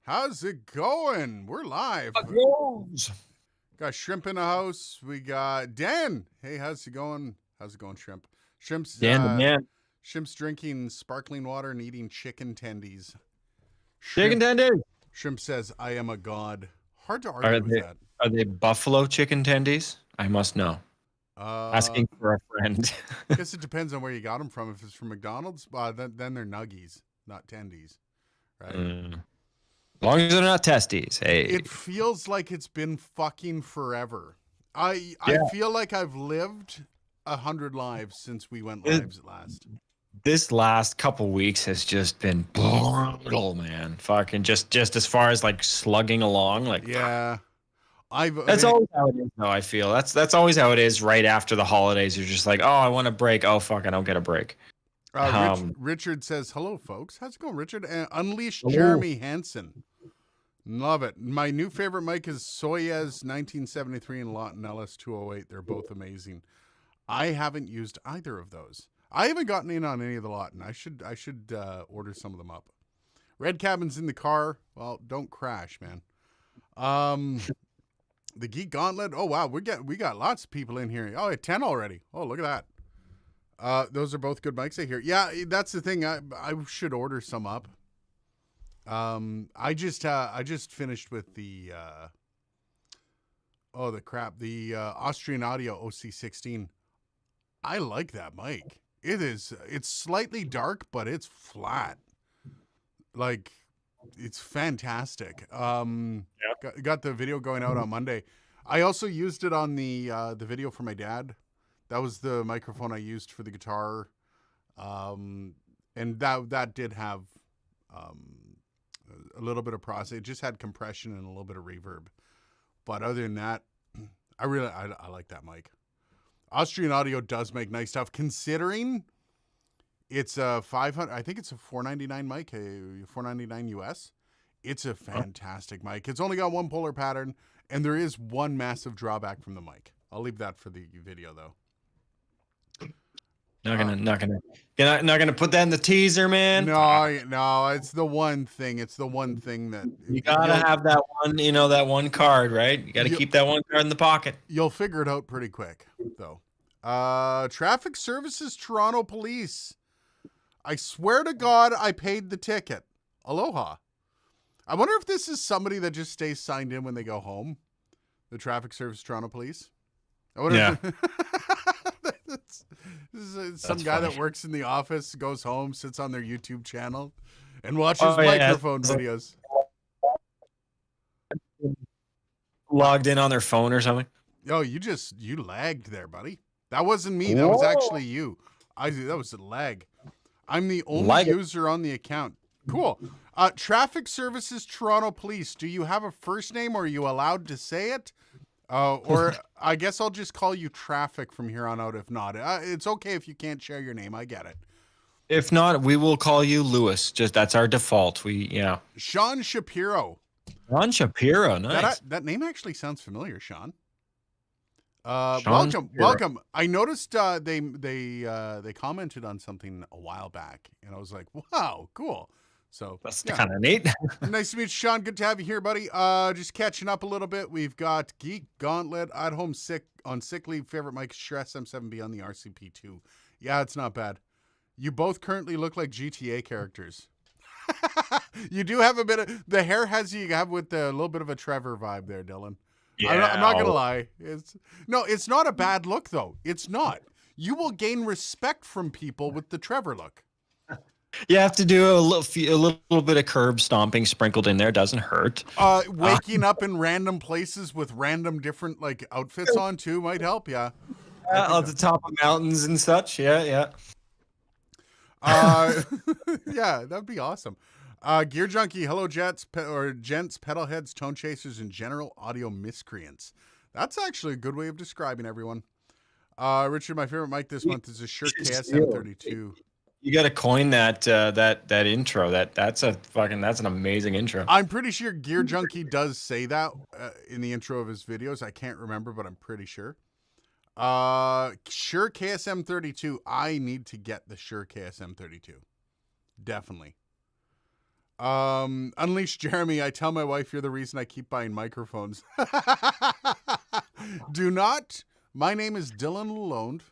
How's it going? We're live. Rose. Got Shrimp in the house. We got Dan. Hey, how's it going? How's it going, Shrimp? Shrimp's Dan the man. Shrimp's drinking sparkling water and eating chicken tendies. Chicken Shrimp tendies. Shrimp says, "I am a god." Hard to Are argue with they that. are they buffalo chicken tendies? I must know. Uh, Asking for a friend. guess it depends on where you got them from. If it's from McDonald's, then they're nuggies, not tendies, right? As long as they're not testes. Hey. It feels like it's been fucking forever. I Yeah. feel like I've lived 100 lives since we went It- lives last. this last couple weeks has just been brutal, man. Fucking just as far as like slugging along, like Yeah, that's always how it is. Though I feel that's always how it is. Right after the holidays, you're just like, oh, I want a break. Oh fuck, I don't get a break. Richard says, "Hello, folks. How's it going, Richard?" And Unleash Hello. Jeremy Hansen. Love it. My new favorite mic is Soyez 1973 and Lawton Ellis 208. They're both amazing. I haven't used either of those. I haven't gotten in on any of the Lawton. I should order some of them up. Red Cabin's in the car. Well, don't crash, man. The Geek Gauntlet. Oh wow, we got lots of people in here. Oh, 10 already. Oh, look at that. Those are both good mics I hear. Yeah, that's the thing. I should order some up. I just finished with the the Austrian Audio OC16. I like that mic. It's slightly dark, but it's flat. Like it's fantastic. Got the video going out on Monday. I also used it on the video for my dad. That was the microphone I used for the guitar. And that did have a little bit of process. It just had compression and a little bit of reverb. But other than that, I like that mic. Austrian Audio does make nice stuff, considering it's a 500. I think it's a $499 mic, a $499 US. It's a fantastic mic. It's only got one polar pattern, and there is one massive drawback from the mic. I'll leave that for the video though. Not gonna put that in the teaser, man. No, it's the one thing. It's the one thing that You gotta have that one, that one card, right? You gotta keep that one card in the pocket. You'll figure it out pretty quick, though. Traffic Services Toronto Police. I swear to God, I paid the ticket. Aloha. I wonder if this is somebody that just stays signed in when they go home. The Traffic Service Toronto Police. I wonder if this is some guy that works in the office, goes home, sits on their YouTube channel, and watches microphone videos. Logged in on their phone or something. Yo, you lagged there, buddy. That wasn't me. That was actually you. That was a lag. I'm the only user on the account. Cool. Traffic Services Toronto Police. Do you have a first name, or are you allowed to say it? Or I guess I'll just call you Traffic from here on out. If not, it's okay if you can't share your name. I get it. If not, we will call you Lewis. Just that's our default. Sean Shapiro. Sean Shapiro, nice. That name actually sounds familiar, Sean. Welcome. I noticed they commented on something a while back, and I was like, wow, cool. So that's kind of neat. Nice to meet you, Sean. Good to have you here, buddy. Just catching up a little bit. We've got Geek Gauntlet at home sick leave. Favorite Mike Stress M7B on the RCP2. Yeah, it's not bad. You both currently look like GTA characters. You do have a bit of the hair you have with a little bit of a Trevor vibe there, Dylan. Yeah. I'm not gonna lie. It's not a bad look though. It's not. You will gain respect from people with the Trevor look. You have to do a little bit of curb stomping sprinkled in there. Doesn't hurt. Waking up in random places with random different outfits on too might help. Yeah. On the top of mountains and such. Yeah. Yeah, that'd be awesome. Gear Junkie, hello gents, pedalheads, tone chasers, and general audio miscreants. That's actually a good way of describing everyone. Richard, my favorite mic this month is a Shure KSM32. You got to coin that intro. That's an amazing intro. I'm pretty sure Gear Junkie does say that in the intro of his videos. I can't remember, but I'm pretty sure. Shure KSM32. I need to get the Shure KSM32. Definitely. Unleash Jeremy. I tell my wife you're the reason I keep buying microphones. Do not. My name is Dylan Lalonde.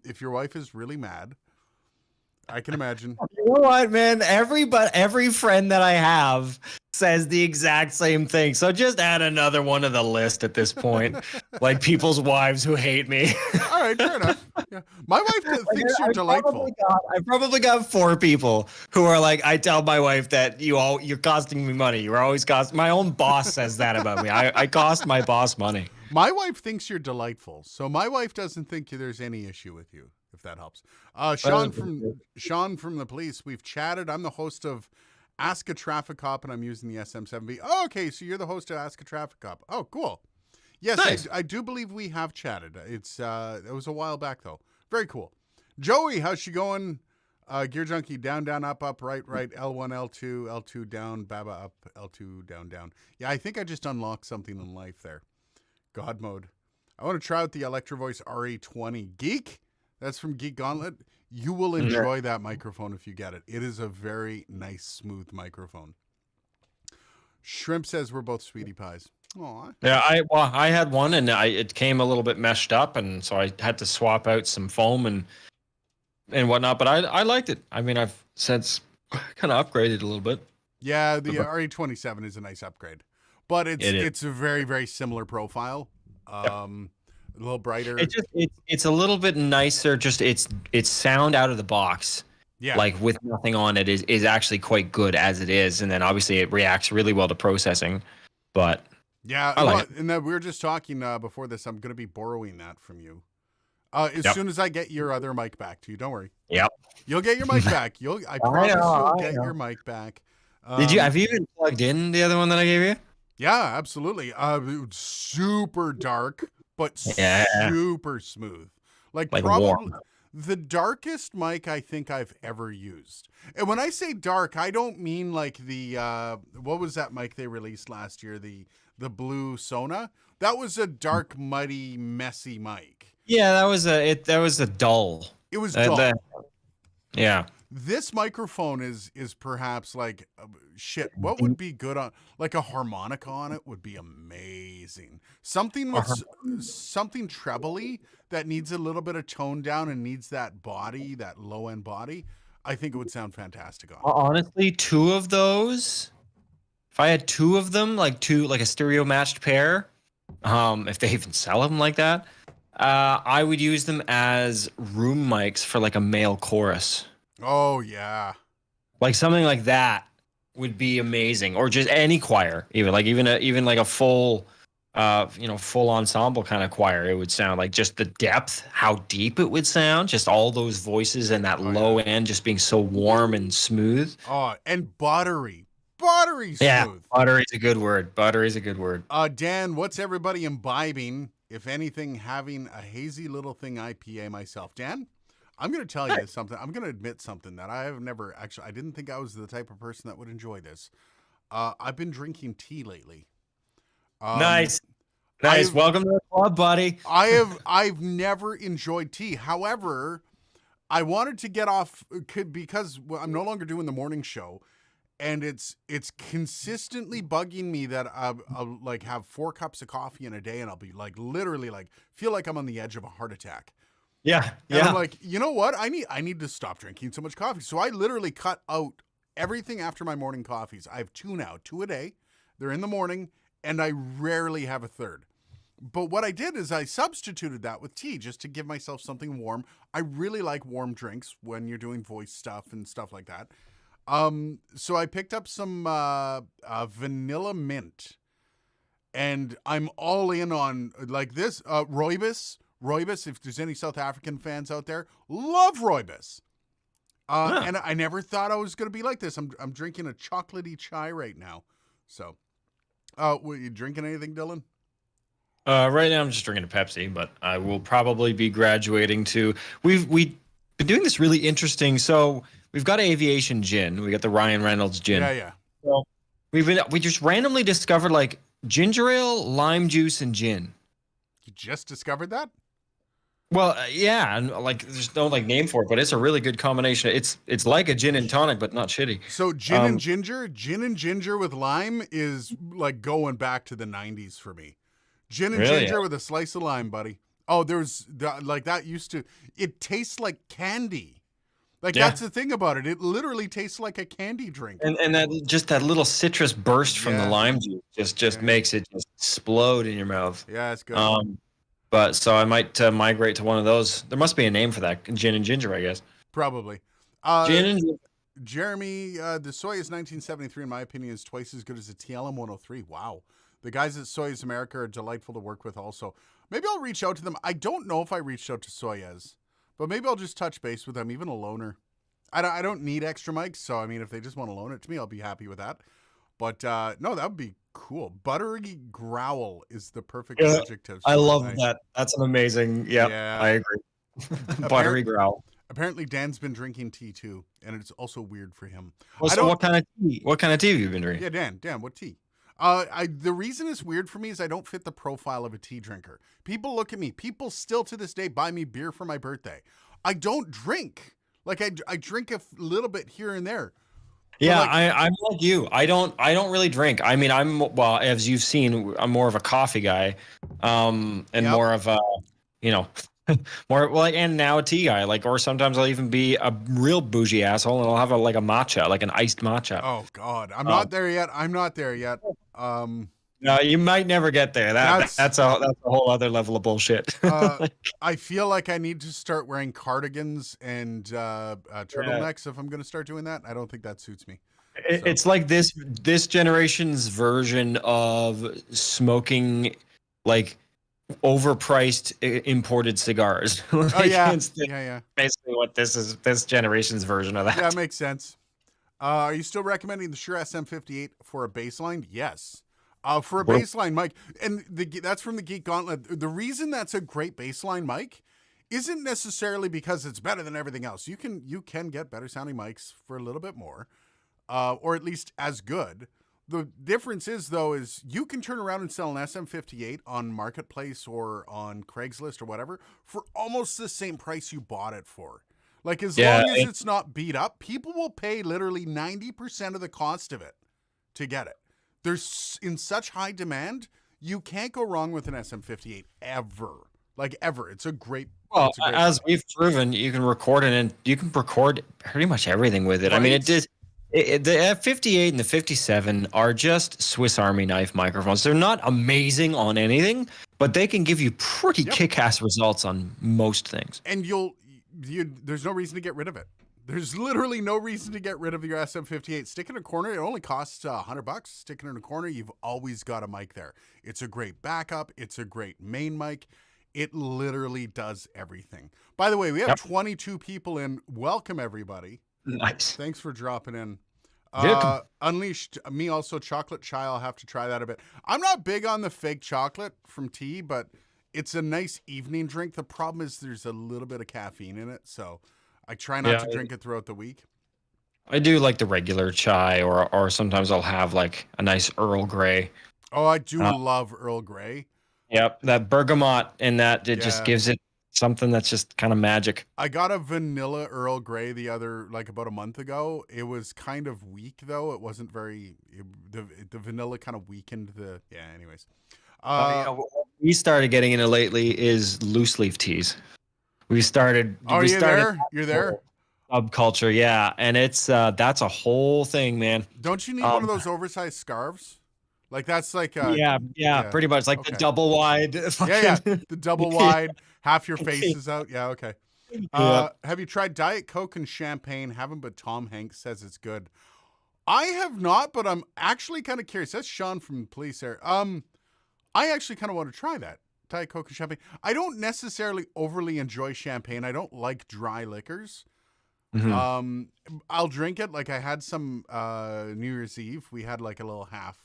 If your wife is really mad, I can imagine. You know what, man? Every friend that I have says the exact same thing. So just add another one to the list at this point. Like people's wives who hate me. All right, fair enough. Yeah. My wife thinks you're delightful. I probably got 4 people who are like, I tell my wife that you're costing me money. You're always costing. My own boss says that about me. I cost my boss money. My wife thinks you're delightful, so my wife doesn't think there's any issue with you, if that helps. Sean from the police, we've chatted. I'm the host of Ask a Traffic Cop, and I'm using the SM7B. Oh, okay, so you're the host of Ask a Traffic Cop. Oh, cool. Yes, nice. I do believe we have chatted. It was a while back though. Very cool. Joey, how's she going? Gear Junkie, down, up, right, L1, L2, L2 down, Baba up, L2 down. Yeah, I think I just unlocked something in life there. God mode. I want to try out the Electro Voice RE20. Geek? That's from Geek Gauntlet. You will enjoy that microphone if you get it. It is a very nice, smooth microphone. Shrimp says we're both sweetie pies. Aww. Yeah, I had one and it came a little bit meshed up, and so I had to swap out some foam and whatnot. But I liked it. I mean, I've since kind of upgraded a little bit. Yeah, the RE27 is a nice upgrade, but it's a very, very similar profile. A little brighter. It's a little bit nicer. Just it's sound out of the box. Yeah, like with nothing on it is actually quite good as it is, and then obviously it reacts really well to processing. But yeah, I like it. And then we were just talking before this. I'm going to be borrowing that from you as soon as I get your other mic back to you. Don't worry. Yep, you'll get your mic back. I promise you'll get your mic back. Have you even plugged in the other one that I gave you? Yeah, absolutely. Super dark, but super smooth. Like probably warm. The darkest mic I think I've ever used. And when I say dark, I don't mean like the what was that mic they released last year? The blue Sona. That was a dark, muddy, messy mic. Yeah, that was a dull. It was dull. Yeah. This microphone is perhaps like shit. What would be good on like a harmonica on it would be amazing. Something with something trebly that needs a little bit of tone down and needs that body, that low end body. I think it would sound fantastic on. Honestly, 2 of those. If I had 2 of them, like a stereo matched pair, if they even sell them like that, I would use them as room mics for like a male chorus. Oh yeah, like something like that would be amazing, or just any choir, even like a full, full ensemble kind of choir. It would sound like just the depth, how deep it would sound, just all those voices and that low end just being so warm and smooth. Oh, and buttery smooth. Yeah, buttery's a good word. Buttery's a good word. Dan, what's everybody imbibing? If anything, having a hazy little thing IPA myself. Dan? I'm going to tell you something. I'm going to admit something that I have never actually. I didn't think I was the type of person that would enjoy this. I've been drinking tea lately. Nice. Welcome to the club, buddy. I've never enjoyed tea. However, I wanted to get off because I'm no longer doing the morning show, and it's consistently bugging me that I'll like have 4 cups of coffee in a day, and I'll be like literally like feel like I'm on the edge of a heart attack. Yeah. And I'm like, you know what? I need to stop drinking so much coffee. So I literally cut out everything after my morning coffees. I have 2 now, 2 a day. They're in the morning, and I rarely have a third. But what I did is I substituted that with tea just to give myself something warm. I really like warm drinks when you're doing voice stuff and stuff like that. So I picked up some vanilla mint, and I'm all in on like this Rooibos. Rooibos, if there's any South African fans out there, love Rooibos. And I never thought I was going to be like this. I'm drinking a chocolatey chai right now. So, were you drinking anything, Dylan? Right now I'm just drinking a Pepsi, but I will probably be graduating to. We've been doing this really interesting. So we've got aviation gin. We got the Ryan Reynolds gin. Yeah. So we just randomly discovered like ginger ale, lime juice, and gin. You just discovered that? Well, yeah, and like there's no like name for it, but it's a really good combination. It's like a gin and tonic, but not shitty. So gin and ginger with lime is like going back to the 90s for me. Gin and Really? ginger with a slice of lime, buddy. Oh, like that used to. It tastes like candy. Like Yeah. that's the thing about it. It literally tastes like a candy drink. And that just that little citrus burst from the Yeah, lime juice just yeah, makes it just explode in your mouth. yeah. It's good. Um, but so I might migrate to one of those. There must be a name for that. Gin and ginger, I guess. Probably. Gin and ginger. Jeremy, the Soyuz 1973, in my opinion, is twice as good as the TLM 103. Wow. The guys at Soyuz America are delightful to work with also. Maybe I'll reach out to them. I don't know if I reached out to Soyuz, but maybe I'll just touch base with them, even a loaner. I don't need extra mics, so I mean, if they just want to loan it to me, I'll be happy with that. But no, that would be cool. Buttery growl is the perfect Yeah, adjective. I So love nice. that. That's an amazing. Yep, Yeah. I agree. Buttery growl. Apparently, Dan's been drinking tea too, and it's also weird for him. Well, I so don't. what kind of tea? What kind of tea have you been drinking? Yeah, Dan, what tea? The reason it's weird for me is I don't fit the profile of a tea drinker. People look at me. People still to this day buy me beer for my birthday. I don't drink. Like I drink a little bit here and there. Yeah, like- I'm like you. I don't really drink. I mean, well, as you've seen, I'm more of a coffee guy, and Yep. more of a, you know, more like, and now a tea guy. Like, or sometimes I'll even be a real bougie asshole and I'll have like a matcha, like an iced matcha. Oh God, I'm not there yet. I'm not there yet. No, you might never get there. That's a whole other level of bullshit. I feel like I need to start wearing cardigans and turtlenecks if I'm going to start doing that. I don't think that suits me. It's like this generation's version of smoking like overpriced imported cigars. Oh yeah, It's yeah. basically what this generation's version of that. Yeah, it makes sense. Are you still recommending the Shure SM58 for a baseline? Yes. For a baseline mic, and that's from the Geek Gauntlet. The reason that's a great baseline mic isn't necessarily because it's better than everything else. You can get better sounding mics for a little bit more, or at least as good. The difference is though is you can turn around and sell an SM58 on Marketplace or on Craigslist or whatever for almost the same price you bought it for. Like as long as it's not beat up, people will pay literally 90% of the cost of it to get it. There's in such high demand, you can't go wrong with an SM58 ever. Like ever. It's a great. Well, it's a great as product. we've proven, you can record it and you can record pretty much everything with it. I mean, Right? the F58 and the 57 are just Swiss Army knife microphones. They're not amazing on anything, but they can give you pretty kick-ass results on most things. And there's no reason to get rid of it. There's literally no reason to get rid of your SM58. Stick it in a corner. It only costs $100. Stick it in a corner. You've always got a mic there. It's a great backup. It's a great main mic. It literally does everything. By the way, we have 22 people in. Welcome, everybody. Nice. Thanks for dropping in. Welcome. Unleashed, me also, chocolate chai. I'll have to try that a bit. I'm not big on the fake chocolate from tea, but it's a nice evening drink. The problem is there's a little bit of caffeine in it, so I try not to drink it throughout the week. I do like the regular chai, or sometimes I'll have like a nice Earl Grey. Oh, I do love Earl Grey. Yep, that bergamot and that it just gives it something that's just kind of magic. I got a vanilla Earl Grey about a month ago. It was kind of weak though. It wasn't very the vanilla kind of weakened the anyways. We started getting into lately is loose leaf teas. We started. Oh, you're there. Subculture, yeah, and it's that's a whole thing, man. Don't you need one of those oversized scarves? Like that's like yeah, pretty much like the double wide. The double wide, half your face is out. Yeah, okay. Have you tried Diet Coke and champagne? Haven't, but Tom Hanks says it's good. I have not, but I'm actually kind of curious. That's Sean from Police Air. I actually kind of want to try that. Diet Coke and champagne. I don't necessarily overly enjoy champagne. I don't like dry liquors. Mm-hmm. I'll drink it. Like I had some New Year's Eve. We had like a little half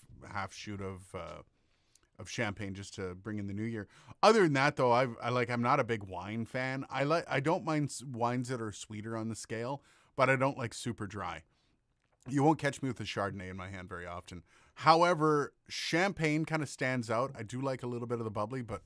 shoot of champagne just to bring in the new year. Other than that, though, I'm not a big wine fan. I don't mind wines that are sweeter on the scale, but I don't like super dry. You won't catch me with a Chardonnay in my hand very often. However, champagne kind of stands out. I do like a little bit of the bubbly, but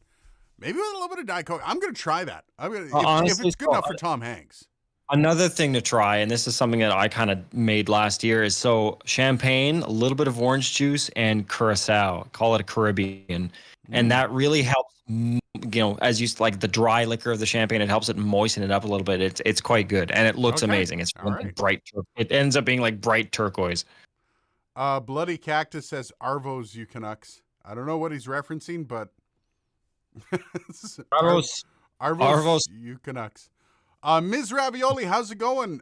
Maybe with a little bit of Diet Coke. I'm gonna try that. I'm gonna if Honestly, it's good enough for Tom Hanks. another thing to try, and this is something that I kind of made last year, is so champagne, a little bit of orange juice, and curacao. Call it a Caribbean, and that really helps. As you like the dry liquor of the champagne, it helps it moisten it up a little bit. It's quite good, and it looks Okay. amazing. It's All right. bright. It ends up being like bright turquoise. Bloody Cactus says Arvos, you Canucks. I don't know what he's referencing, but Arvos, you Canucks. Ms. Ravioli, how's it going?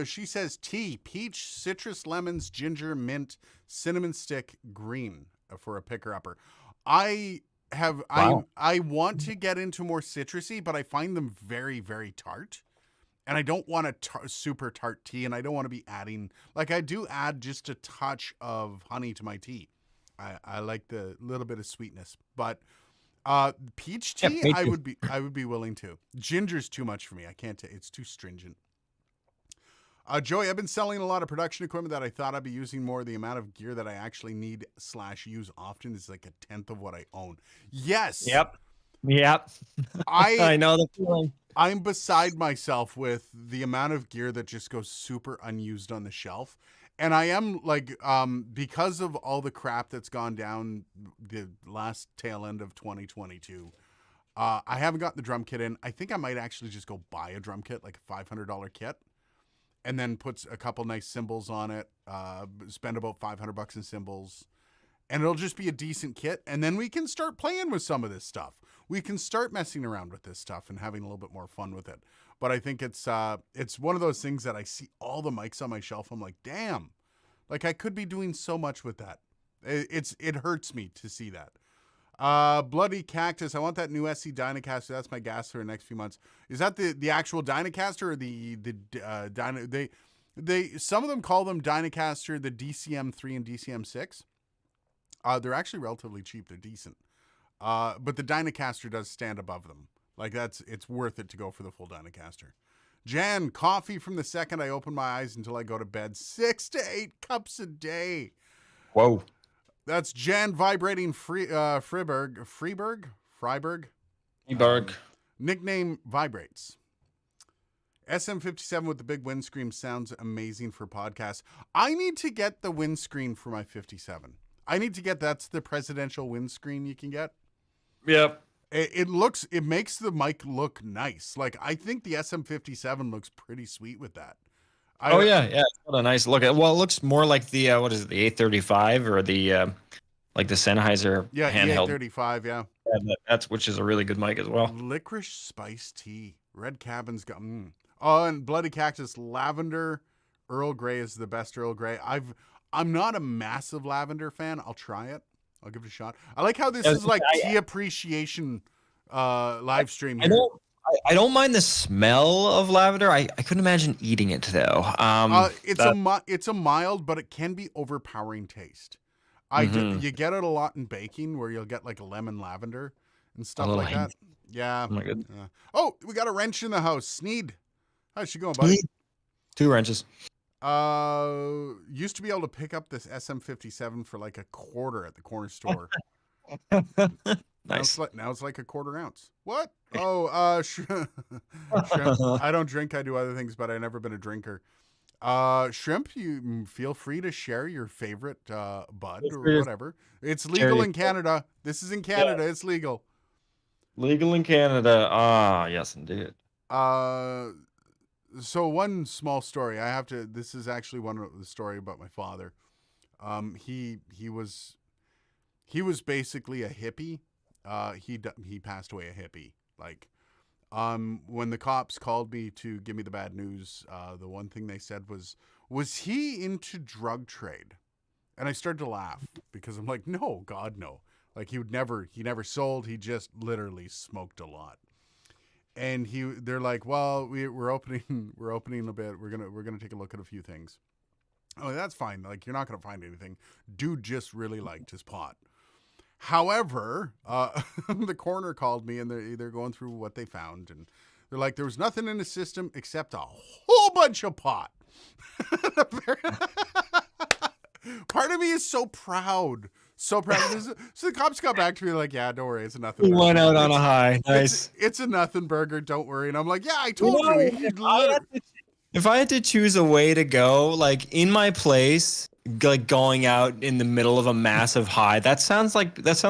She says tea, peach, citrus, lemons, ginger, mint, cinnamon stick, green for a picker-upper. I want to get into more citrusy, but I find them very, very tart. And I don't want a super tart tea, and I don't want to be adding, like I do add just a touch of honey to my tea. I like the little bit of sweetness, but peach tea, Yeah, I would be willing to. Ginger's too much for me. I can't take it's too stringent. Joey, I've been selling a lot of production equipment that I thought I'd be using more. The amount of gear that I actually need / use often is like a 10th of what I own. Yes. Yep. I know the feeling. I'm beside myself with the amount of gear that just goes super unused on the shelf. And I am like, because of all the crap that's gone down the last tail end of 2022, I haven't got the drum kit in. I think I might actually just go buy a drum kit, like a $500 kit, and then put a couple nice cymbals on it, spend about $500 in cymbals, and it'll just be a decent kit. And then we can start playing with some of this stuff. We can start messing around with this stuff and having a little bit more fun with it. But I think it's one of those things that I see all the mics on my shelf. I'm like, damn, like I could be doing so much with that. It hurts me to see that. Bloody Cactus, I want that new SC Dynacaster. That's my gas for the next few months. Is that the actual Dynacaster or the Dyna? They some of them call them Dynacaster, the DCM3 and DCM6. They're actually relatively cheap. They're decent. But the Dynacaster does stand above them. Like it's worth it to go for the full Dynacaster. Jan, coffee from the second I open my eyes until I go to bed. 6 to 8 cups a day. Whoa. That's Jan vibrating Freiberg. Nickname Vibrates. SM57 with the big windscreen sounds amazing for podcasts. I need to get the windscreen for my 57. I need to get, that's the presidential windscreen you can get. Yep. It makes the mic look nice. Like I think the SM57 looks pretty sweet with that. It's got a nice look. Well, it looks more like the what is it, the 835 or the like the Sennheiser handheld. 835, yeah. That's which is a really good mic as well. Licorice spice tea. Red Cabin's got. Oh, and Bloody Cactus lavender. Earl Grey is the best Earl Grey. I'm not a massive lavender fan. I'll try it. I'll give it a shot. I like how this is like tea appreciation live stream here. I don't mind the smell of lavender. I couldn't imagine eating it though. It's a mild, but it can be overpowering taste. You get it a lot in baking where you'll get like a lemon lavender and stuff like that. Yeah. Oh my goodness. Oh, we got a wrench in the house. Sneed. How's she going, buddy? 2 wrenches. Used to be able to pick up this SM57 for like $0.25 at the corner store. Nice. Now it's like $0.25 ounce. What? Oh, shrimp. I don't drink. I do other things, but I've never been a drinker. Shrimp, you feel free to share your favorite bud or whatever. It's legal in Canada. This is in Canada. Yeah. It's legal. Legal in Canada. Yes, indeed. So one small story. This is actually one of the story about my father. He was basically a hippie. He passed away a hippie. Like, when the cops called me to give me the bad news, the one thing they said was he into drug trade? And I started to laugh because I'm like, no, God, no. Like he never sold. He just literally smoked a lot. And they're like, well, we're opening a bit. We're gonna take a look at a few things. Oh, that's fine. Like you're not gonna find anything. Dude just really liked his pot. However, the coroner called me and they're going through what they found, and they're like, there was nothing in the system except a whole bunch of pot. Part of me is so proud So proud. So the cops got back to me like, yeah, don't worry, it's a nothing He burger. went out on a It's- high. Nice. It's a nothing burger. Don't worry. And I'm like, yeah, I You told know, you. He literally, if I had to choose a way to go, like in my place, like going out in the middle of a massive high, that sounds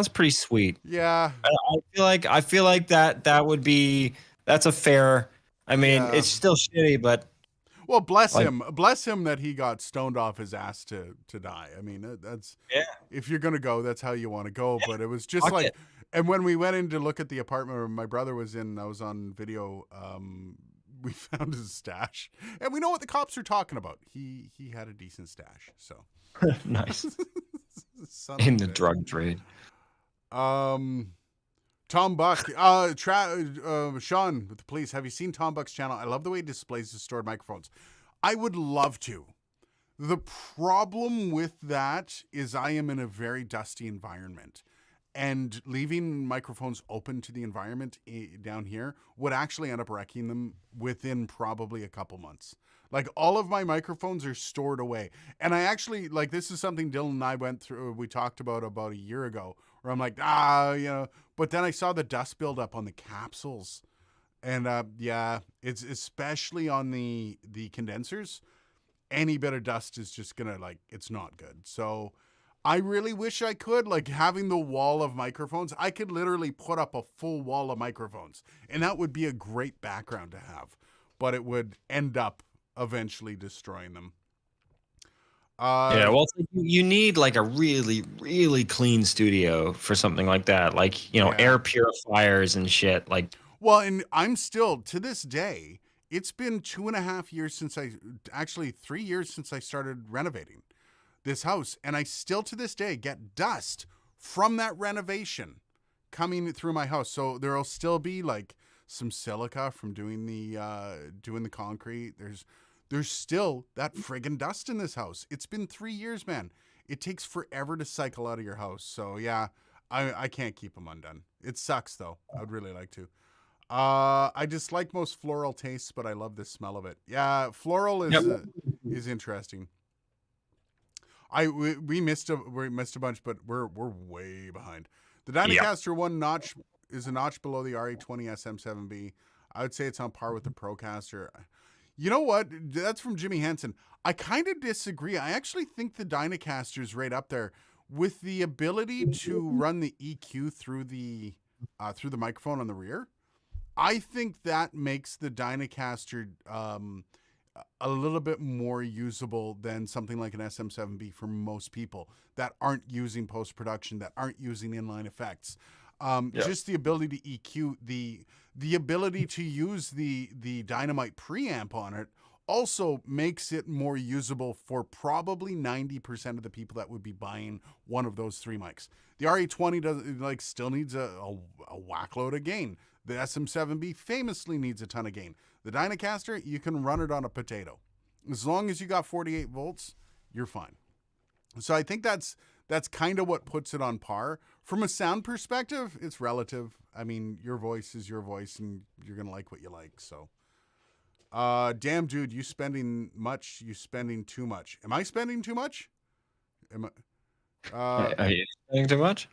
pretty sweet. yeah, I feel like that would be that's a fair. I mean, Yeah. it's still shitty, but well, bless Like- him. Bless him that he got stoned off his ass to die. I mean, that's yeah. if you're gonna go, that's how you want to go. But it was just Fuck like, it. and when we went in to look at the apartment where my brother was in, I was on video. We found his stash, and we know what the cops are talking about. He had a decent stash, so Nice Son of in a the bitch. drug trade. Tom Buck, Sean with the police. Have you seen Tom Buck's channel? I love the way he displays his stored microphones. I would love to. The problem with that is I am in a very dusty environment, and leaving microphones open to the environment down here would actually end up wrecking them within probably a couple months. Like all of my microphones are stored away. And I actually, like, this is something Dylan and I went through, we talked about a year ago, where I'm like, but then I saw the dust build up on the capsules. And yeah, it's especially on the condensers. Any bit of dust is just gonna, like, it's not good. So I really wish I could, like, having the wall of microphones, I could literally put up a full wall of microphones, and that would be a great background to have, but it would end up eventually destroying them. Yeah, well, it's like you need like a really, really clean studio for something like that. Like, Yeah. air purifiers and shit. Like, Well, and I'm still, to this day, it's been 2.5 years actually 3 years since I started renovating this house. And I still, to this day, get dust from that renovation coming through my house. So there'll still be like some silica from doing the concrete. There's still that friggin' dust in this house. It's been 3 years, man. It takes forever to cycle out of your house. So yeah, I can't keep them undone. It sucks though. I'd really like to. I dislike most floral tastes, but I love the smell of it. Yeah, floral is interesting. We missed a bunch, but we're way behind. The Dynacaster is a notch below the RE20 SM7B. I would say it's on par with the Procaster. You know what? That's from Jimmy Henson. I kind of disagree. I actually think the Dynacaster is right up there with the ability to run the EQ through the microphone on the rear. I think that makes the Dynacaster a little bit more usable than something like an SM7B for most people that aren't using post-production, that aren't using inline effects. Just the ability to EQ, the ability to use the Dynamite preamp on it also makes it more usable for probably 90% of the people that would be buying one of those three mics. The RE20 still needs a whack load of gain. The SM7B famously needs a ton of gain. The Dynacaster, you can run it on a potato. As long as you got 48 volts, you're fine. So I think that's kind of what puts it on par. From a sound perspective, it's relative. I mean, your voice is your voice, and you're going to like what you like. So, damn, dude, you spending much? You spending too much? Am I spending too much? are you spending too much?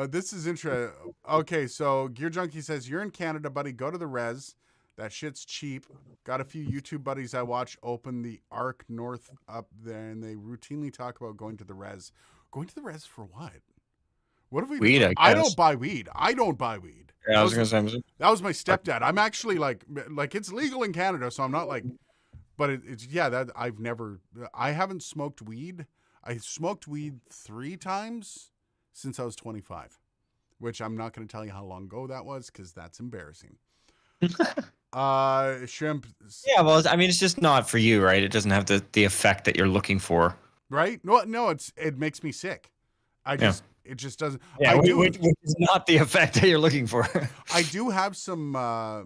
This is interesting. Okay, so Gear Junkie says, you're in Canada, buddy. Go to the res. That shit's cheap. Got a few YouTube buddies I watch open the Arc North up there, and they routinely talk about going to the res. Going to the res for what? What have we? Weed, I guess. don't buy weed. I don't buy weed. Yeah, I was gonna say. That was my stepdad. I'm actually like it's legal in Canada, so I'm not like, but it's that I haven't smoked weed. I smoked weed 3 times since I was 25, which I'm not going to tell you how long ago that was because that's embarrassing. Shrimp. Yeah, well, I mean, it's just not for you, right? It doesn't have the effect that you're looking for. Right? No, it makes me sick. It just doesn't. Yeah, which is not the effect that you're looking for. I do have some of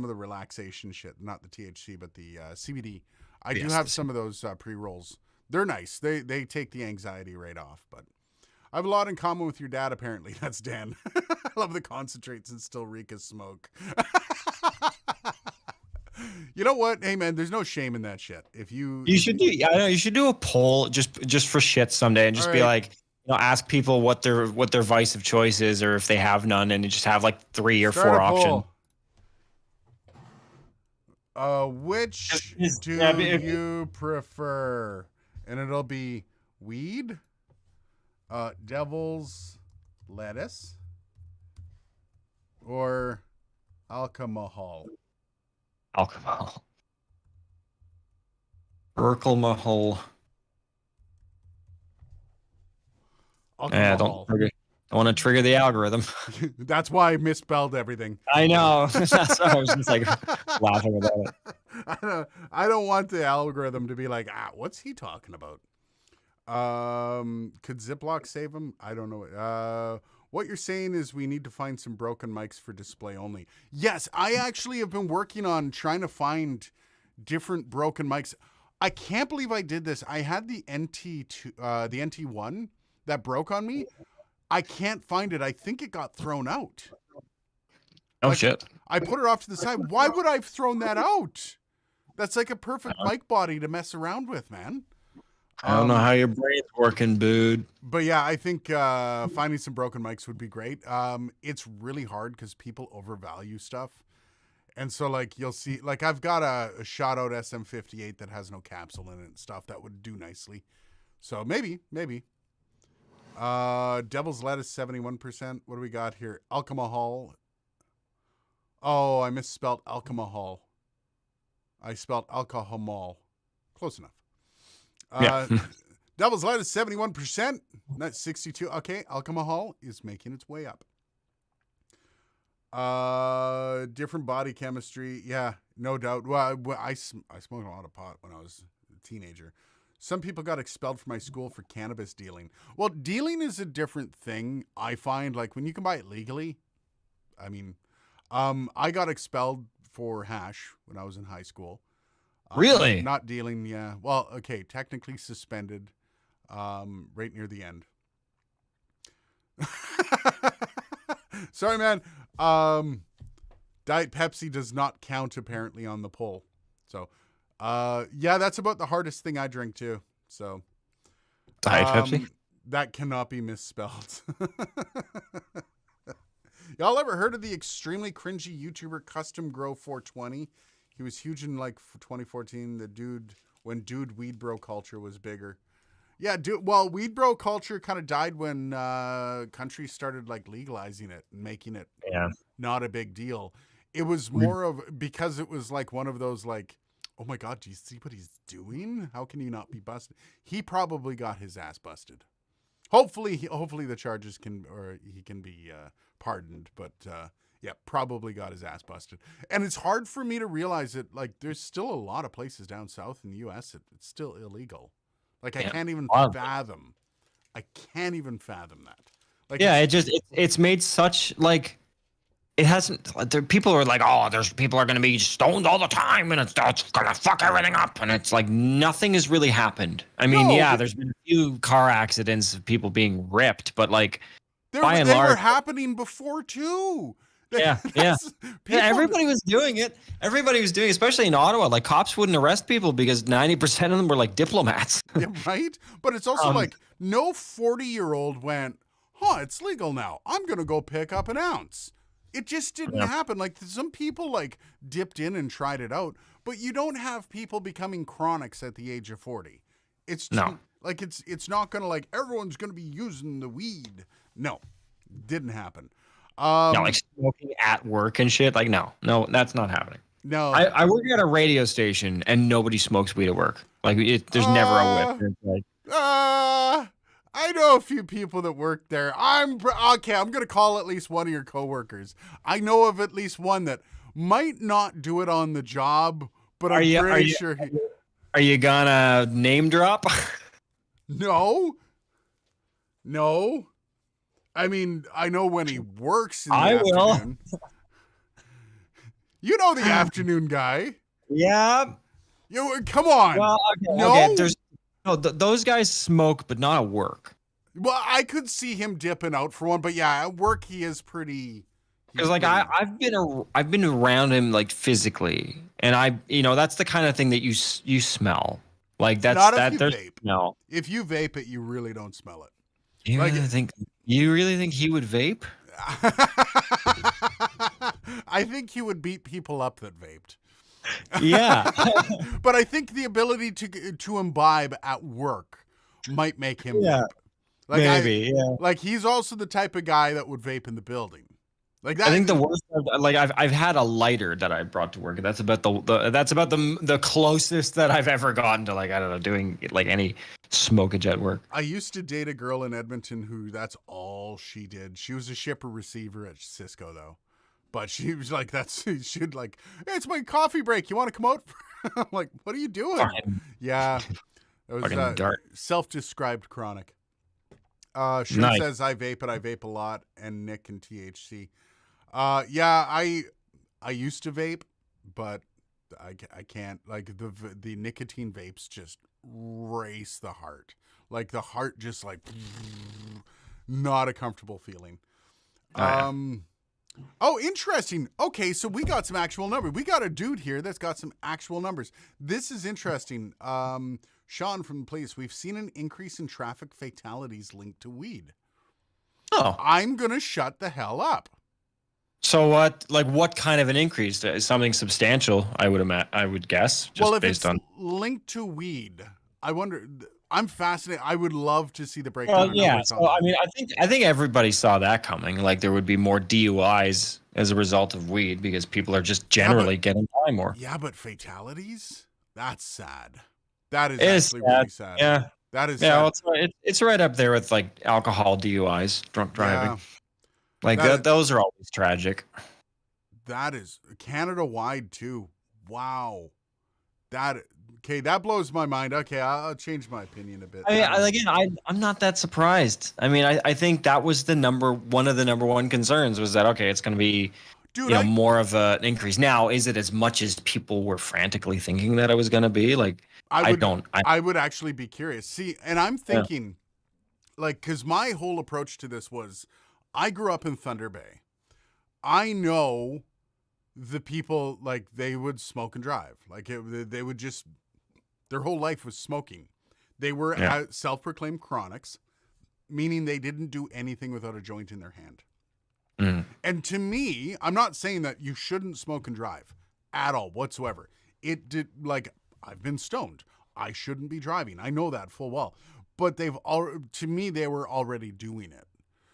the relaxation shit, not the THC, but the CBD. I do have some of those pre-rolls. They're nice. They take the anxiety right off, but I have a lot in common with your dad, apparently. That's Dan. I love the concentrates and still reek of smoke. You know what? Hey man, there's no shame in that shit. If you You should do. Yeah, I know. You should do a poll just for shit someday, and all just be right, like, ask people what their vice of choice is, or if they have none, and you just have like 3 or start 4 a options. poll. Which do Yeah, you prefer? And it'll be weed, devil's lettuce, or alcohol. alcohol. Urkel Mahal. Yeah, Alcohol. I want to trigger the algorithm. That's why I misspelled everything. I know. That's why I was just like laughing about it. I don't want the algorithm to be like, what's he talking about? Could Ziploc save him? I don't know. What you're saying is we need to find some broken mics for display only. Yes, I actually have been working on trying to find different broken mics. I can't believe I did this. I had the NT2, the NT1 that broke on me. I can't find it. I think it got thrown out. Oh shit! I put it off to the side. Why would I have thrown that out? That's like a perfect mic body to mess around with, man. I don't know how your brain's working, dude. But yeah, I think finding some broken mics would be great. It's really hard because people overvalue stuff. And so, like, you'll see, like, I've got a shot out SM58 that has no capsule in it and stuff that would do nicely. So maybe. Devil's Lettuce, 71%. What do we got here? Alcohol. Oh, I misspelled alcohol. I spelled alcohol. Close enough. Yeah. Devil's Lettuce, 71%. Not 62. Okay, alcohol is making its way up. Different body chemistry. Yeah, no doubt. Well, I smoked a lot of pot when I was a teenager. Some people got expelled from my school for cannabis dealing. Well, dealing is a different thing. I find, like, when you can buy it legally. I mean, I got expelled for hash when I was in high school. Really? Not dealing, yeah. Well, okay, technically suspended right near the end. Sorry, man. Diet Pepsi does not count apparently on the poll. So, yeah, that's about the hardest thing I drink too. So, Diet Pepsi? That cannot be misspelled. Y'all ever heard of the extremely cringy YouTuber Custom Grow 420? He was huge in like 2014. The dude, when Weed Bro culture was bigger. Yeah, dude. Well, Weed Bro culture kind of died when countries started like legalizing it and making it not a big deal. It was more of because it was like one of those like, oh my God, do you see what he's doing? How can he not be busted? He probably got his ass busted. Hopefully the charges he can be pardoned. But yeah, probably got his ass busted. And it's hard for me to realize that like there's still a lot of places down south in the U.S. It's still illegal. Like I can't even fathom. I can't even fathom that. Like yeah, it's made such like it hasn't. People are like, oh, there's people are going to be stoned all the time, and it's going to fuck everything up, and it's like nothing has really happened. I mean, there's been a few car accidents of people being ripped, but like by and large, they were happening before too. Yeah. Everybody was doing it. Everybody was doing it, especially in Ottawa. Like cops wouldn't arrest people because 90% of them were like diplomats. Yeah, right? But it's also like no 40-year-old went, it's legal now. I'm going to go pick up an ounce. It just didn't happen. Like some people like dipped in and tried it out, but you don't have people becoming chronics at the age of 40. It's just, like it's not going to like everyone's going to be using the weed. No, didn't happen. Like smoking at work and shit. Like, no, that's not happening. No, I work at a radio station and nobody smokes weed at work. Like, there's never a whiff. It's like, I know a few people that work there. I'm going to call at least one of your coworkers. I know of at least one that might not do it on the job, but I'm pretty sure. Are you gonna name drop? No. I mean, I know when he works in the afternoon. Will. You know the afternoon guy. Yeah. Come on. Well, okay. Those guys smoke, but not at work. Well, I could see him dipping out for one, but yeah, at work he is pretty Because like I've been around him like physically, and that's the kind of thing that you smell. Like Not if that you there's vape. no. If you vape it, you really don't smell it. You Like, really think he would vape? I think he would beat people up that vaped. Yeah, But I think the ability to imbibe at work might make him yeah, vape. Like maybe. Yeah. like he's also the type of guy that would vape in the building. Like I that. think the worst, like I've had a lighter that I brought to work. That's about the closest that I've ever gotten to, like, I don't know, doing like any smoke at work. I used to date a girl in Edmonton who that's all she did. She was a shipper receiver at Cisco though. But she was like, she'd like, hey, it's my coffee break. You want to come out? I'm like, what are you doing? Fucking, Yeah. It was fucking dark. self-described chronic. Shun Nice. says I vape, but I vape a lot, and Nick and THC. Yeah, I used to vape, but I can't. Like the nicotine vapes just race the heart. Like the heart just like not a comfortable feeling. Yeah. Oh, interesting. Okay, so we got some actual numbers. We got a dude here that's got some actual numbers. This is interesting. Sean from the police, we've seen an increase in traffic fatalities linked to weed. Oh, I'm going to shut the hell up. so what? Like, what kind of an increase? Something substantial, I would guess, just Well, if based it's on. linked to weed, I wonder. I'm fascinated. I would love to see the breakdown. Well, of yeah. numbers on So I that. mean, I think everybody saw that coming. Like, there would be more DUIs as a result of weed because people are just generally getting high more. Yeah, but fatalities? That's sad. That is It is actually sad. really sad. Yeah. That is Yeah. sad. Well, it's right up there with like alcohol DUIs, drunk driving. Yeah, Like that is- those are always tragic. that is Canada wide too. Wow. That blows my mind. Okay, I'll change my opinion a bit. I'm not that surprised. I mean, I think that was one of the number one concerns was that, okay, it's going to be, Dude, more of an increase. Now, is it as much as people were frantically thinking that it was going to be? Like, I would actually be curious. See, and I'm thinking, like, because my whole approach to this was, I grew up in Thunder Bay. I know the people, like, they would smoke and drive. Like, they would just, their whole life was smoking. They were self-proclaimed chronics, meaning they didn't do anything without a joint in their hand. Mm. And to me, I'm not saying that you shouldn't smoke and drive at all whatsoever. It did, like, I've been stoned. I shouldn't be driving. I know that full well. But to me, they were already doing it.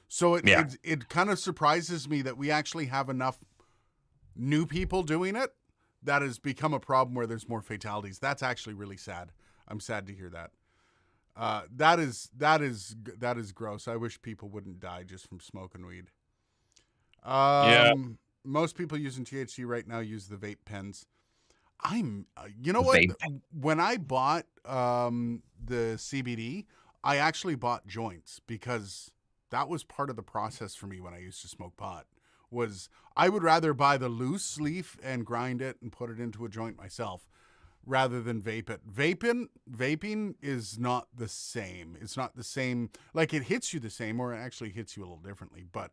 So it kind of surprises me that we actually have enough new people doing it that has become a problem where there's more fatalities. That's actually really sad. I'm sad to hear that. That is gross. I wish people wouldn't die just from smoking weed. Most people using THC right now use the vape pens. You know what? Vape. When I bought the CBD, I actually bought joints because that was part of the process for me when I used to smoke pot. Was I would rather buy the loose leaf and grind it and put it into a joint myself rather than vape it. Vaping is not the same. It's not the same. Like, it hits you the same, or it actually hits you a little differently. But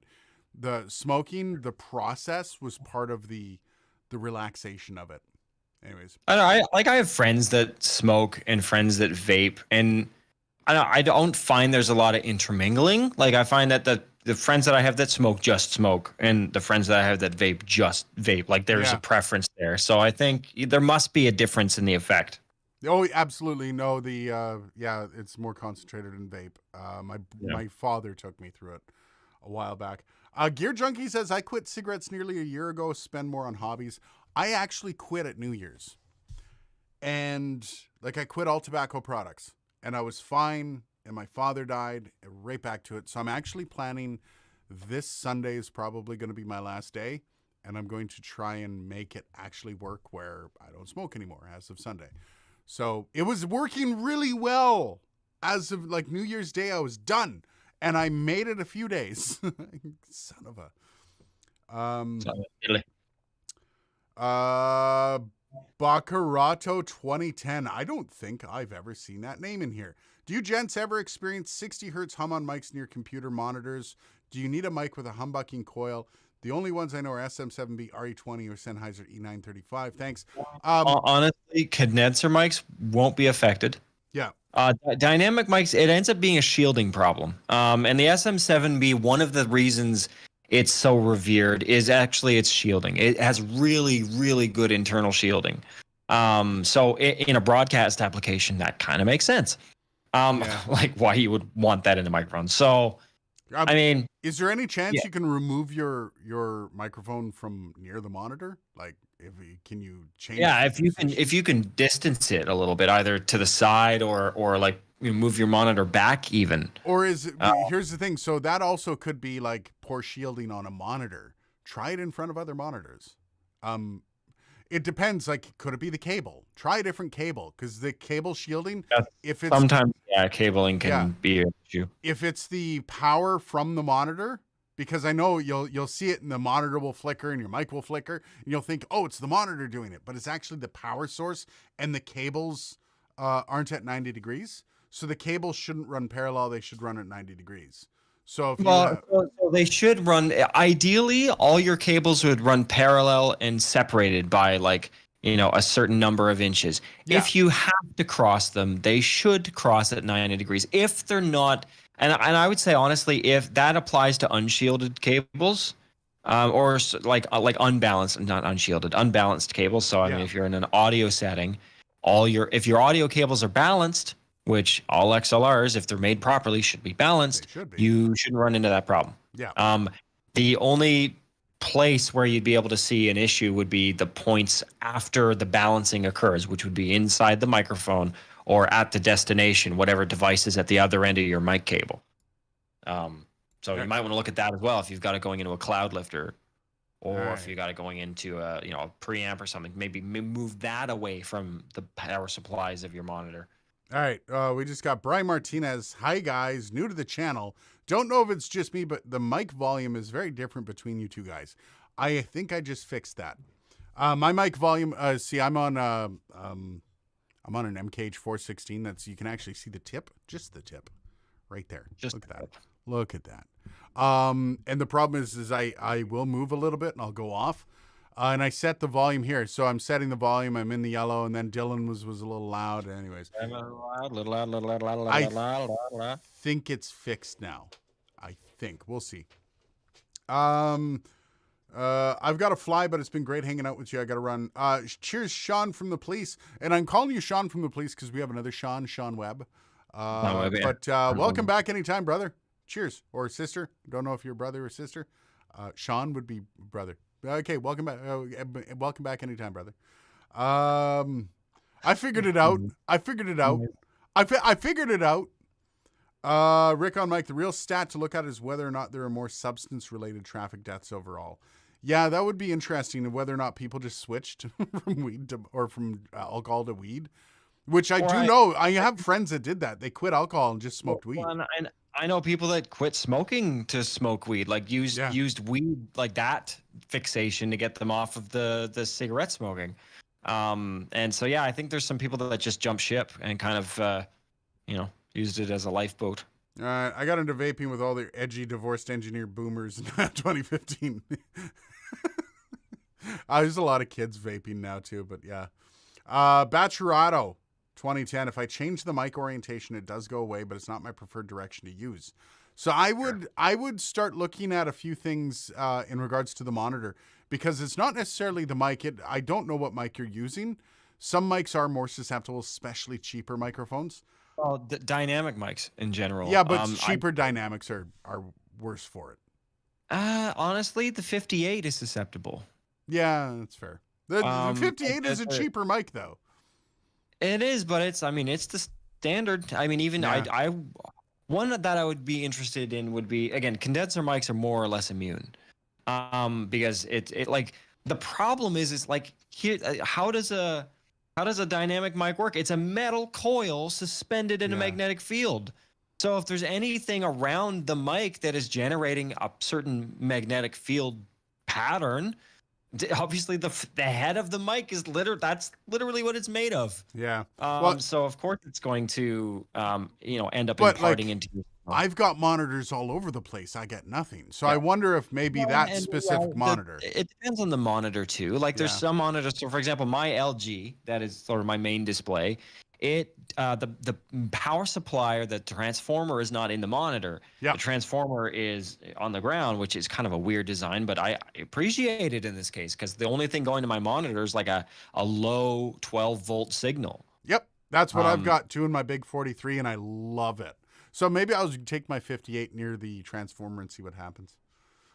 the smoking, the process was part of the relaxation of it. Anyways, I have friends that smoke and friends that vape, and I don't find there's a lot of intermingling. Like, I find that the friends that I have that smoke just smoke, and the friends that I have that vape just vape. Like, there's a preference there. So I think there must be a difference in the effect. Oh, absolutely. No, it's more concentrated in vape. My father took me through it a while back. Gear Junkie says, I quit cigarettes nearly a year ago, spend more on hobbies. I actually quit at New Year's. And, like, I quit all tobacco products. And I was fine, and my father died, right back to it. So I'm actually planning this Sunday is probably going to be my last day, and I'm going to try and make it actually work where I don't smoke anymore as of Sunday. So it was working really well. As of, like, New Year's Day, I was done. And I made it a few days. Son of a... Bacarato 2010. I don't think I've ever seen that name in here. Do you gents ever experience 60 hertz hum on mics near computer monitors? Do you need a mic with a humbucking coil The only ones I know are SM7B, RE20, or Sennheiser E935. Thanks. Honestly, condenser mics won't be affected. Yeah. Dynamic mics, it ends up being a shielding problem. And the SM7B, one of the reasons it's so revered is actually its shielding. It has really, really good internal shielding. So in a broadcast application, that kind of makes sense. Like why you would want that in the microphone. So, I mean, is there any chance you can remove your microphone from near the monitor? Like, can you change? Yeah, if you can distance it a little bit, either to the side or like move your monitor back even. Or is it, here's the thing. So that also could be like poor shielding on a monitor. Try it in front of other monitors. It depends. Like, could it be the cable? Try a different cable, because the cable shielding, if it's sometimes cabling can be an issue. If it's the power from the monitor, because I know you'll see it and the monitor will flicker and your mic will flicker, and you'll think, oh, it's the monitor doing it, but it's actually the power source, and the cables aren't at 90 degrees. So the cables shouldn't run parallel; they should run at 90 degrees. So if so they should run. Ideally, all your cables would run parallel and separated by like a certain number of inches. Yeah. If you have to cross them, they should cross at 90 degrees. If they're not, and I would say honestly, if that applies to unshielded cables, or like unbalanced, not unshielded, unbalanced cables. So I mean, if you're in an audio setting, if your audio cables are balanced, which all XLRs, if they're made properly, should be balanced. You shouldn't run into that problem. Yeah. The only place where you'd be able to see an issue would be the points after the balancing occurs, which would be inside the microphone or at the destination, whatever device is at the other end of your mic cable. So you might want to look at that as well if you've got it going into a cloud lifter, or if you got it going into a preamp or something. Maybe move that away from the power supplies of your monitor. All right, we just got Brian Martinez. Hi, guys. New to the channel. Don't know if it's just me, but the mic volume is very different between you two guys. I think I just fixed that. My mic volume, see, I'm on an MKH 416. You can actually see the tip, just the tip, right there. Just look at that. Look at that. And the problem is I will move a little bit and I'll go off. And I set the volume here. So I'm setting the volume. I'm in the yellow, and then Dylan was a little loud. Anyways. I think it's fixed now. I think. We'll see. I've got to fly, but it's been great hanging out with you. I got to run. Cheers, Sean from the police. And I'm calling you Sean from the police because we have another Sean Webb. But welcome back anytime, brother. Cheers. Or sister. Don't know if you're brother or sister. Sean would be brother. Okay, welcome back. Welcome back anytime, brother. I figured it out. I figured it out. Rick on Mike, the real stat to look at is whether or not there are more substance-related traffic deaths overall. Yeah, that would be interesting, of whether or not people just switched from weed to, or from alcohol to weed, which I do know. I have friends that did that. They quit alcohol and just smoked weed. And I know people that quit smoking to smoke weed, like used weed like that fixation to get them off of the cigarette smoking. And so, yeah, I think there's some people that just jump ship and kind of, used it as a lifeboat. I got into vaping with all the edgy divorced engineer boomers in 2015. There's a lot of kids vaping now too, but yeah. Bacharado 2010. If I change the mic orientation, it does go away, but it's not my preferred direction to use. So I would start looking at a few things in regards to the monitor, because it's not necessarily the mic. I don't know what mic you're using. Some mics are more susceptible, especially cheaper microphones. Well, dynamic mics in general. Yeah, but cheaper dynamics are worse for it. Honestly, the 58 is susceptible. Yeah, that's fair. The 58 is a cheaper mic, though. It is, but it's the standard. I mean, even I one that I would be interested in would be, again, condenser mics are more or less immune. Because it like, the problem is like, here, how does a dynamic mic work? It's a metal coil suspended in a magnetic field. So if there's anything around the mic that is generating a certain magnetic field pattern, obviously the head of the mic is that's literally what it's made of. Yeah. So of course it's going to end up imparting into your I've got monitors all over the place. I get nothing. So Yeah. I wonder if maybe Well, that and, specific monitor. it depends on the monitor too. Like there's Yeah. some monitors. So for example, my LG, that is sort of my main display. The power supply or the transformer is not in the monitor. Yeah. The transformer is on the ground, which is kind of a weird design, but I appreciate it in this case because the only thing going to my monitor is like a low 12-volt signal. Yep. That's what I've Um, got too in my big 43, and I love it. So maybe I'll take my 58 near the transformer and see what happens.